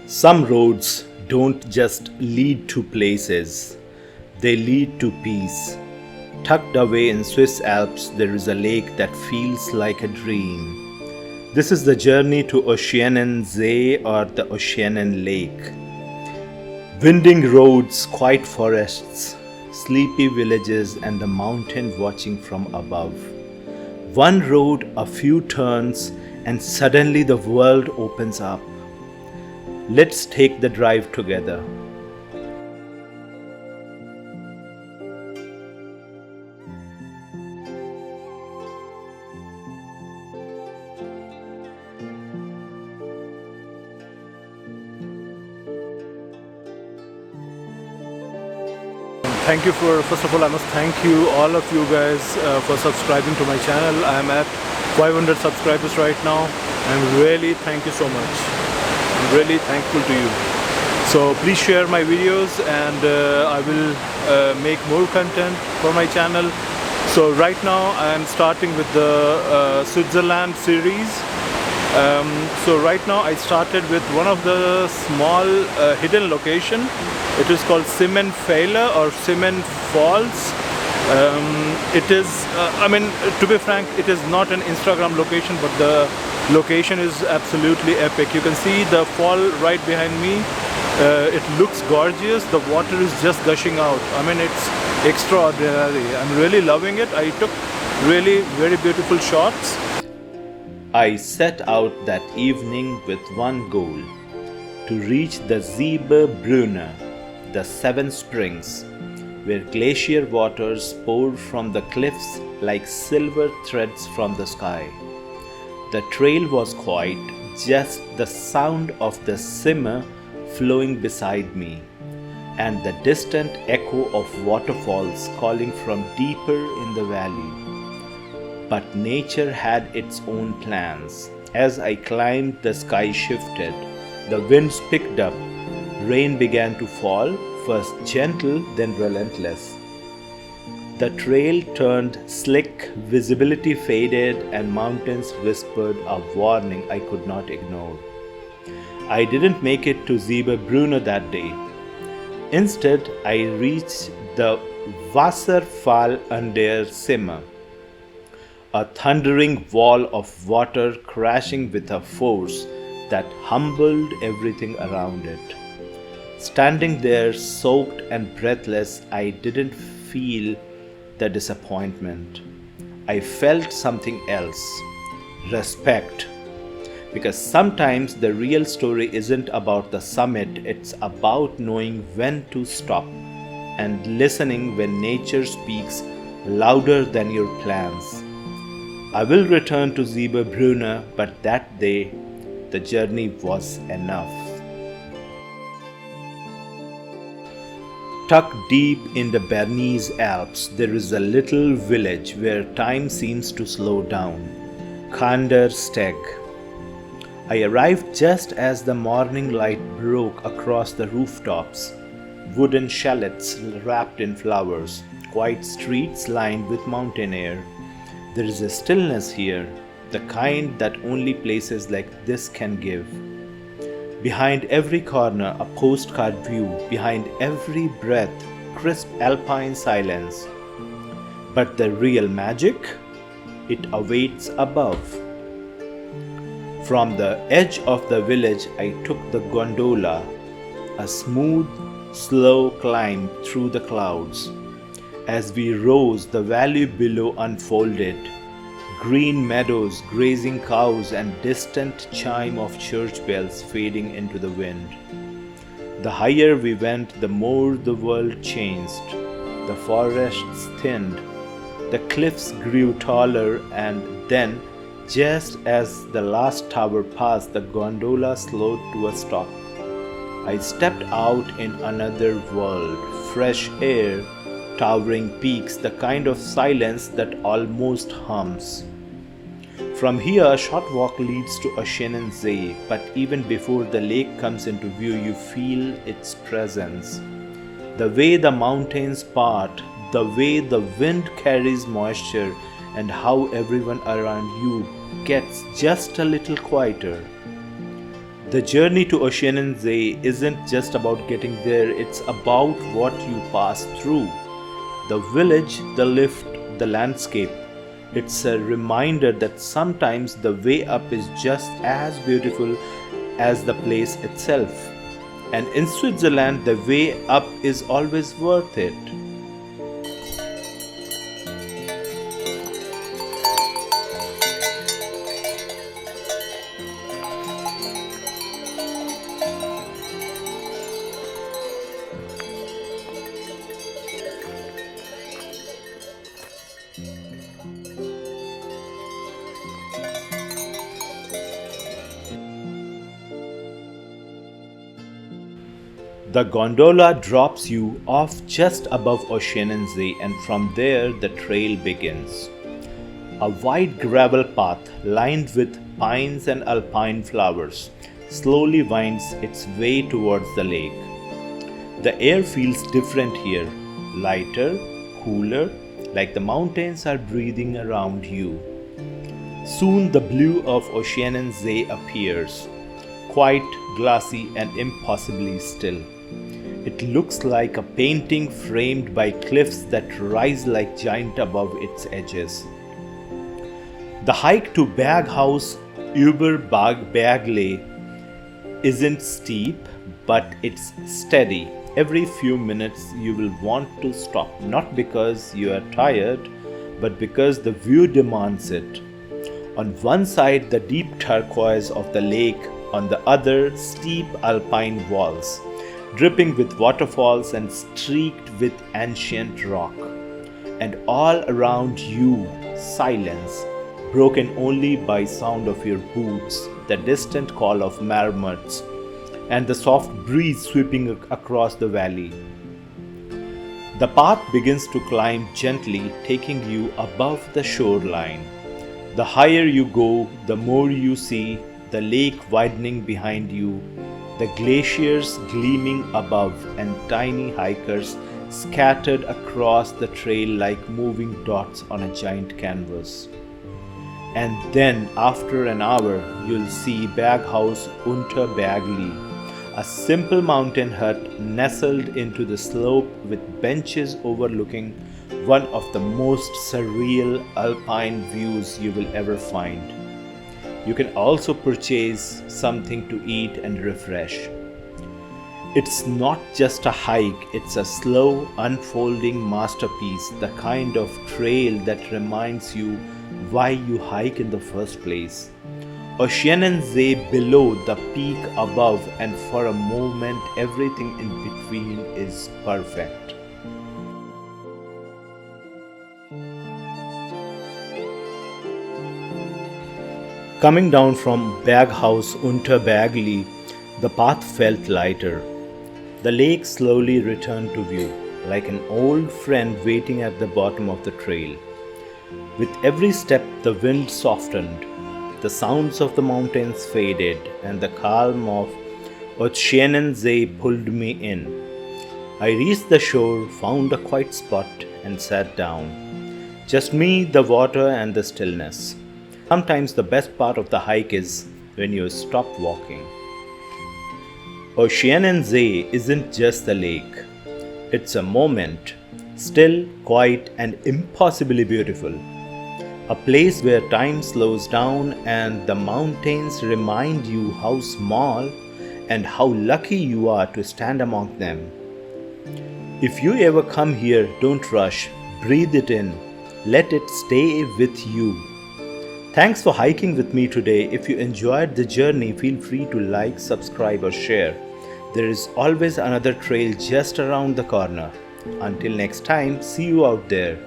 Some roads don't just lead to places, they lead to peace. Tucked away in Swiss Alps, there is a lake that feels like a dream. This is the journey to Oeschinensee or the Oeschinen Lake. Winding roads, quiet forests, sleepy villages, and the mountain watching from above. One road, a few turns, and suddenly the world opens up. Let's take the drive together. Thank you first of all, I must thank you, all of you guys, for subscribing to my channel. I am at 500 subscribers right now. I'm really, thank you so much. I'm really thankful to you. So please share my videos and I will make more content for my channel. So right now I am starting with the Switzerland series. So right now I started with one of the small hidden location. It is called Cement Pfeiler or Cement Falls. It is, to be frank, it is not an Instagram location, but the location is absolutely epic. You can see the fall right behind me. It looks gorgeous. The water is just gushing out. It's extraordinary. I'm really loving it. I took really very beautiful shots. I set out that evening with one goal: to reach the Zieberbrunner, the Seven Springs, where glacier waters pour from the cliffs like silver threads from the sky. The trail was quiet, just the sound of the simmer flowing beside me, and the distant echo of waterfalls calling from deeper in the valley. But nature had its own plans. As I climbed, the sky shifted, the winds picked up, rain began to fall, first gentle, then relentless. The trail turned slick, visibility faded, and mountains whispered a warning I could not ignore. I didn't make it to Zieberbrunner that day. Instead, I reached the Wasserfall an der Simmer, a thundering wall of water crashing with a force that humbled everything around it. Standing there, soaked and breathless, I didn't feel the disappointment. I felt something else: respect. Because sometimes the real story isn't about the summit, it's about knowing when to stop and listening when nature speaks louder than your plans. I will return to Zieberbrunner, but that day, the journey was enough. Tucked deep in the Bernese Alps, there is a little village where time seems to slow down: Kander Steg. I arrived just as the morning light broke across the rooftops, wooden chalets wrapped in flowers, quiet streets lined with mountain air. There is a stillness here, the kind that only places like this can give. Behind every corner, a postcard view, behind every breath, crisp alpine silence. But the real magic, it awaits above. From the edge of the village, I took the gondola, a smooth, slow climb through the clouds. As we rose, the valley below unfolded: green meadows, grazing cows, and distant chime of church bells fading into the wind. The higher we went, the more the world changed. The forests thinned, the cliffs grew taller, and then, just as the last tower passed, the gondola slowed to a stop. I stepped out in another world: fresh air, towering peaks, the kind of silence that almost hums. From here, a short walk leads to Oeschinensee, but even before the lake comes into view, you feel its presence. The way the mountains part, the way the wind carries moisture, and how everyone around you gets just a little quieter. The journey to Oeschinensee isn't just about getting there, it's about what you pass through. The village, the lift, the landscape. It's a reminder that sometimes the way up is just as beautiful as the place itself. And in Switzerland, the way up is always worth it. The gondola drops you off just above Oeschinensee, and from there the trail begins. A wide gravel path lined with pines and alpine flowers slowly winds its way towards the lake. The air feels different here, lighter, cooler, like the mountains are breathing around you. Soon the blue of Oeschinensee appears, quite glassy and impossibly still. It looks like a painting framed by cliffs that rise like giant above its edges. The hike to Berghaus über Bergle isn't steep, but it's steady. Every few minutes you will want to stop, not because you are tired, but because the view demands it. On one side, the deep turquoise of the lake, on the other, steep alpine walls, dripping with waterfalls and streaked with ancient rock. And all around you, silence, broken only by sound of your boots, the distant call of marmots, and the soft breeze sweeping across the valley. The path begins to climb gently, taking you above the shoreline. The higher you go, the more you see, the lake widening behind you, the glaciers gleaming above, and tiny hikers scattered across the trail like moving dots on a giant canvas. And then, after an hour, you'll see Berghaus unter Bergli, a simple mountain hut nestled into the slope with benches overlooking one of the most surreal alpine views you will ever find. You can also purchase something to eat and refresh. It's not just a hike, it's a slow, unfolding masterpiece, the kind of trail that reminds you why you hike in the first place. Oeschinensee below, the peak above, and for a moment everything in between is perfect. Coming down from Berghaus unter Bergli, the path felt lighter. The lake slowly returned to view, like an old friend waiting at the bottom of the trail. With every step, the wind softened, the sounds of the mountains faded, and the calm of Oeschinensee pulled me in. I reached the shore, found a quiet spot, and sat down. Just me, the water, and the stillness. Sometimes the best part of the hike is when you stop walking. Oeschinensee isn't just a lake. It's a moment, still, quiet, and impossibly beautiful. A place where time slows down and the mountains remind you how small and how lucky you are to stand among them. If you ever come here, don't rush. Breathe it in. Let it stay with you. Thanks for hiking with me today. If you enjoyed the journey, feel free to like, subscribe, or share. There is always another trail just around the corner. Until next time, see you out there.